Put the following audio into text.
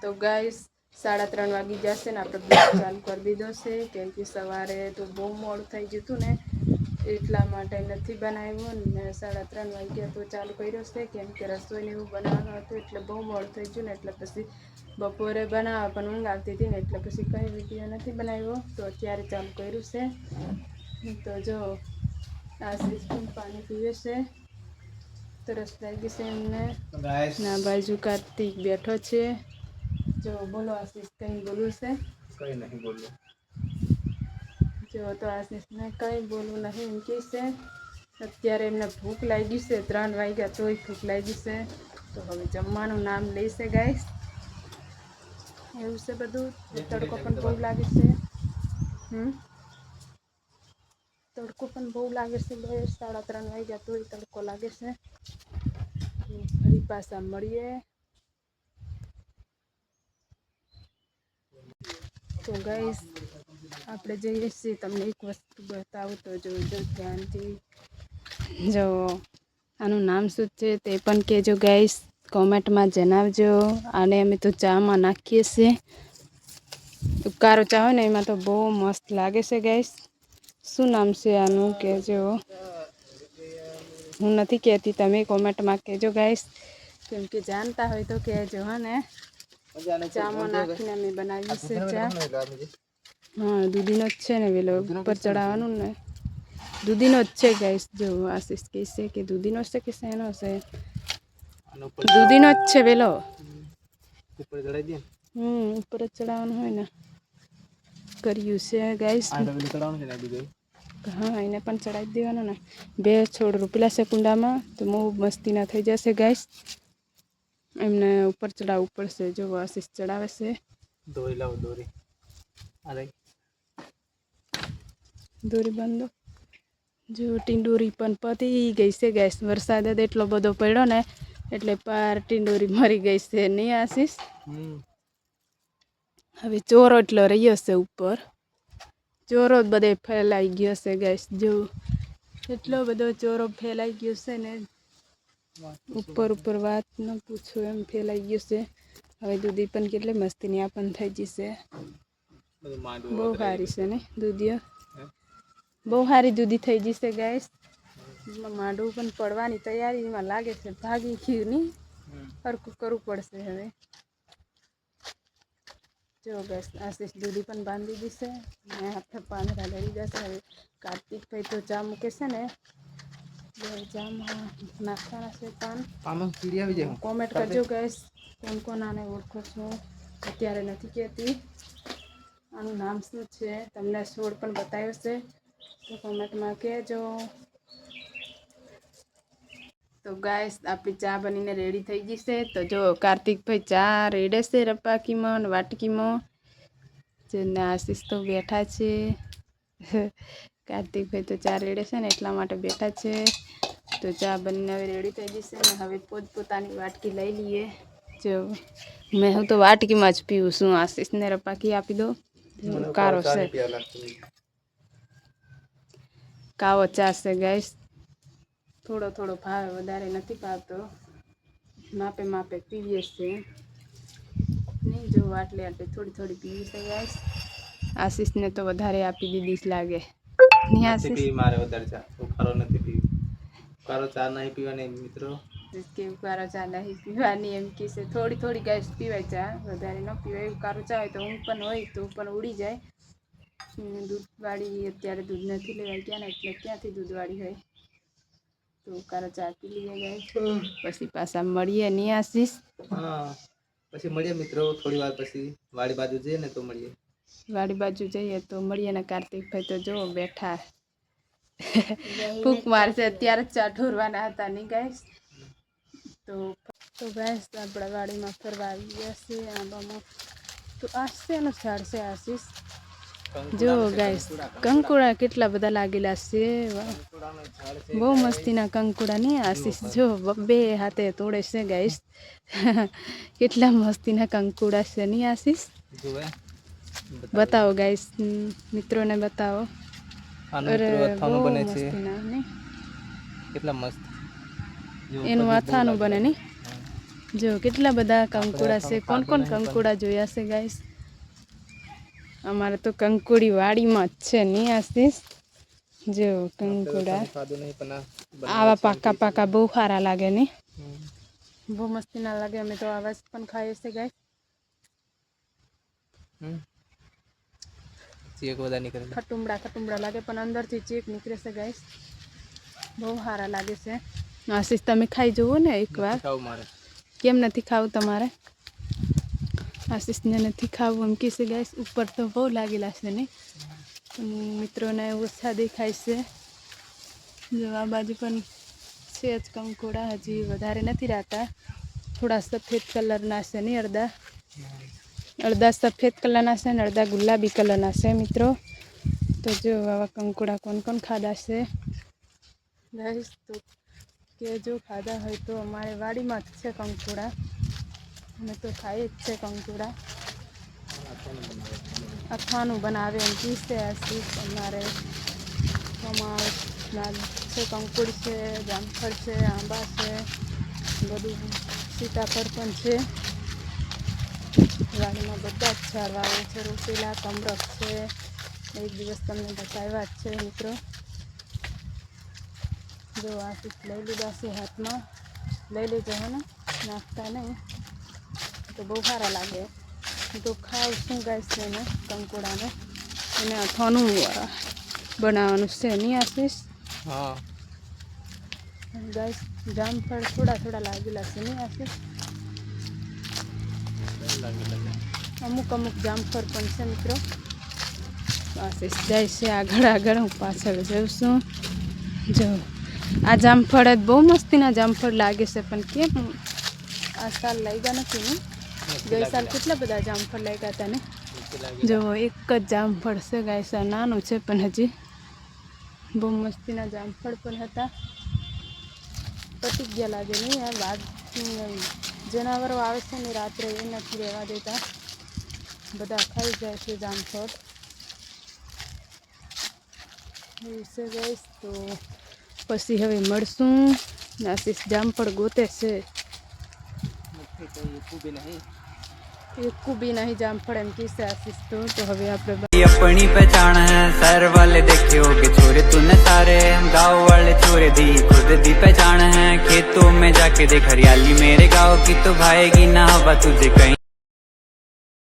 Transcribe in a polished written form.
તો ગાઈસ 3:30 વાગી જશે ને આપણે બ્લોગ ચાલુ કરી દીધો છે, કેમ કે સવારે તો બહુ મોડું થઈ ગયું હતું ને એટલા માટે નથી બનાવ્યો ને 3:30 વાગ્યા તો ચાલુ કર્યો છે, કેમ કે રસોઈને એવું બનાવવાનું હતું એટલે બહુ મોડું થઈ ગયું ને એટલે પછી બપોરે બનાવવા પણ ઊંઘ આવતી હતી ને એટલે પછી કંઈ વિડીયો નથી બનાવ્યો. તો અત્યારે ચાલુ કર્યું છે. તો જો આશીષ પણ પાણી પીવે છે, તરસ લાગી છે એમને. ના બાજુ કાર્તિક બેઠો છે. જો બોલો આશીષ, કંઈ બોલવું છે? કઈ નહીં બોલું. જો તો આશીષને કંઈ બોલવું નહીં એમ કહે છે. અત્યારે એમને ભૂખ લાગી છે, 3 વાગ્યા તોય ભૂખ લાગી છે. તો હવે જમવાનું નામ લેશે ગાઈસ. એવું છે બધું. તડકો પણ બહુ લાગે છે. તડકો પણ બહુ લાગે છે. 3:30 વાગ્યા તોય તડકો લાગે છે. ફરી પાછા મળીએ. તો ગાઈસ આપણે જઈએ છીએ, તમને એક વસ્તુ બતાવું તો જોજો ધ્યાનથી. જો આનું નામ શું છે તે પણ કહેજો ગાઈસ, કોમેન્ટમાં જણાવજો. અને અમે તો ચામાં નાખીએ છીએ. ઉકાળો ચા હોય ને એમાં તો બહુ મસ્ત લાગે છે ગાઈસ. શું નામ છે આનું કહેજો. હું નથી કહેતી, તમે કોમેન્ટમાં કહેજો ગાઈસ, કેમ કે જાણતા હોય તો કહેજો. હા ને ચામાં નાખીને અમે બનાવીએ છીએ ચા. હા, દૂધીનો જ છે ને પેલો ઉપર ચડાવવાનું ને દૂધીનો જ છે ગાઈસ. જો આશીષ કહે છે કે દૂધીનો છે કે શેનો છે? દૂધીનો જ છે પેલો. ઉપર ચડાવી દે. ઉપર જ ચડાવવાનું હોય ને. કર્યું છે ગાઈસ. હા, એને પણ ચડાવી દેવાનું ને. 2 છોડ રોપેલા છે કુંડામાં, તો બહુ મસ્તીના થઈ જશે ગાઈસ. એમને ઉપર ચડાવવું પડશે. જો આશીષ ચડાવે છે. દોરી લાવો, દોરી. દોરી બાંધો. જો ટીંડોરી પણ પતી ગઈ છે ગેસ. વરસાદ જ એટલો બધો પડ્યો ને એટલે પાર ટીંડોરી મરી ગઈ છે. નહીં આશીષ? હવે ચોરો એટલો રહ્યો છે ઉપર. ચોરો જ બધે ફેલાઈ ગયો છે ગેસ. જો એટલો બધો ચોરો ફેલાઈ ગયો છે ને, ઉપર વાત ન પૂછો એમ ફેલાઈ ગયું છે. હવે દૂધી પણ કેટલી મસ્તીની આ પણ થઈ જશે. બહુ સારી છે ને દૂધીઓ. બહુ સારી દૂધી થઈ જશે ગાઈસ. માંડવું પણ પડવાની તૈયારીમાં લાગે છે. ભાગી ગયું નહીં, સરખું કરવું પડશે હવે. જો બસ આશીષ દૂધી પણ બાંધી દીશે ને હાથે પાંદડા લઈ જશે. હવે કાર્તિકભાઈ તો ચા મૂકે છે ને, ચામાં નાખવાના છે પાન. કોમેન્ટ કરજો ગાઈસ, કોણ કોણ આને ઓળખો છો. અત્યારે નથી કહેતી આનું નામ શું છે. તમને છોડ પણ બતાવ્યો છે તો કોમેન્ટમાં કહેજો. તો ગાઈસ આપણી ચા બનીને રેડી થઈ ગઈ છે. તો જો કાર્તિકભાઈ ચા રેડે છે રપાકીમાં અને વાટકીમાં. જેને આશીષ તો બેઠા છે. કાર્તિકભાઈ તો ચા રેડે છે ને એટલા માટે બેઠા છે. તો ચા બનીને હવે રેડી થઈ જશે ને હવે પોતપોતાની વાટકી લઈ લઈએ. જો હું તો વાટકીમાં જ પીવું છું. આશીષને રપાકી આપી દો. કારો છે, કાવો ચા છે ગાઈસ. થોડો થોડો ભાવે, વધારે નથી ભાવતો. માપે માપે પીવીએ છે. નહીં જો આટલે આટલે થોડી થોડી પીવી છે ગાઈસ. આશીષને તો વધારે આપી દીધી લાગે. નથી પીવી મારે વધારે ચા. ઉકાળો નથી પીવી. ઉકાળો ચા નહીં પીવાની મિત્રો. કે ઉકાળો ચા નહીં પીવાની એમ કે છે. થોડી થોડી ગાઈસ પીવાય ચા, વધારે ન પીવાય. ઉકાળો ચા હોય તો ઊંઘ પણ હોય તો પણ ઉડી જાય. દૂધવાળી અત્યારે દૂધ નથી લેવાય ગયા ને એટલે ક્યાંથી દૂધવાળી હોય. તો ઉકાળો ચા પી લઈએ ગાઈસ. પછી પાછા મળીએ. નહીં આશીષ? હા, પછી મળીએ મિત્રો. થોડી વાર પછી વાડી બાજુ જઈએ ને તો મળીએ. વાડી બાજુ જઈએ તો મળીએ ને. કાર્તિકભાઈ તો જો બેઠા ફૂંક મારશે. અત્યારે જ ચા ઢોરવાના હતા નહીં ગાઈસ? તો ગાઈસ આપણા વાડીમાં ફરવા આવી ગયા છે. આંબામાં તો આ શેનું ઝાડ છે આશીષ? જો ગાઈસ કંકુડા કેટલા બધા લાગેલા છે. બહુ મસ્તીના કંકુડા નહીં આશીષ? જો 2 હાથે તોડે છે ગાઈસ. કેટલા મસ્તીના કંકુડા છે નહીં આશીષ? બતાવો ગાઈસ, મિત્રોને બતાવો. અરે બહુ મસ્તીના નહીં? કેટલા મસ્ત એનું અથાણું બને નહીં? જો કેટલા બધા કંકુડા છે. કોણ કોણ કંકુડા જોયા છે ગાઈસ? અમારે તો કંકુડી વાડીમાં જ છે નહીં આશીષ? જો કંકુડા ખાધું નહીં પણ આવા પાકા પાકા બહુ સારા લાગે નહીં? બહુ મસ્તી ના લાગે. અમે તો આવા જ પણ ખાઈએ છીએ ગાઈસ. ચેક બધા નીકળે. ખટુમડા લાગે પણ અંદરથી ચેક નીકળે છે ગાઈસ. બહુ સારા લાગે છે. આશીષ તમે ખાઈ જુઓ ને એકવાર. ખાવું મારે. કેમ નથી ખાવું તમારે? આશીષને નથી ખાવું એમ કહેશે ગાઈસ. ઉપર તો બહુ લાગેલા છે નહીં? મિત્રોને ઓછા દેખાય છે. જો આ બાજુ પણ છે જ કંકોડા, હજી વધારે નથી રહેતા. થોડા સફેદ કલરના છે નહીં? અડધા સફેદ કલરના છે ને અડધા ગુલાબી કલરના છે મિત્રો. તો જો આવા કંકોડા કોણ કોણ ખાધા છે ગાઈસ? તો કે જો ખાધા હોય તો અમારે વાડીમાં જ છે કંકોડા. અમે તો ખાઈએ જ છે કંકોડા. અથાણું બનાવે એમ કીધે આશીષ. અમારે અમારા છે કંકુડ છે, જામફળ છે, આંબા છે, બધું સીતાફળ પણ છે. વાડીમાં બધા જ ઝાડ વાવે છે. રોપેલા કમરક છે. એક દિવસ તમને બતાવ્યા જ છે મિત્રો. જો આશીષ લઈ લીધા છે હાથમાં. લઈ લેજો હે ને, નાખતા નહીં તો બહુ સારા લાગે. હું તો ખાઉં શું ગાઈસ છે ને કંકોડાને. એને અથાણું બનાવવાનું છે નહીં આશીષ? હા ગાઈસ જામફળ થોડા લાગેલા છે નહીં આશીષ? અમુક જામફળ પણ છે મિત્રો. આશીષ જાય છે આગળ. હું પાછળ જાઉં છું. જો આ જામફળ જ બહુ મસ્તીના જામફળ લાગે છે પણ કેમ આ સાલ લાગ્યા નથી ને? ગઈ સાલ કેટલા બધા જામફળ લાગ્યા હતા ને? જો એક જ જામફળ છે ગાઈસ. આ નાનું છે પણ હજી બહુ મસ્તીના જામફળ પણ હતા. પતી ગયા લાગે નહીં? આ વાઘ જનાવરો આવે છે ને રાત્રે, એ નથી રહેવા દેતા. બધા ખાઈ જાય છે જામફળ. એવું છે ગાઈસ. તો પછી હવે મળશું. આશીષ જામફળ ગોતે છે. एक भी नहीं जामफड़ एम की आशीष तो हवे આપણે अपनी पहचान है सर वाले देखे होगे छोरे तूने सारे हम गाँव वाले छोरे दी खुद दी पहचान है खेतों में जाके देख हरियाली मेरे गाँव की तो भाएगी ना हवा तुझे कहीं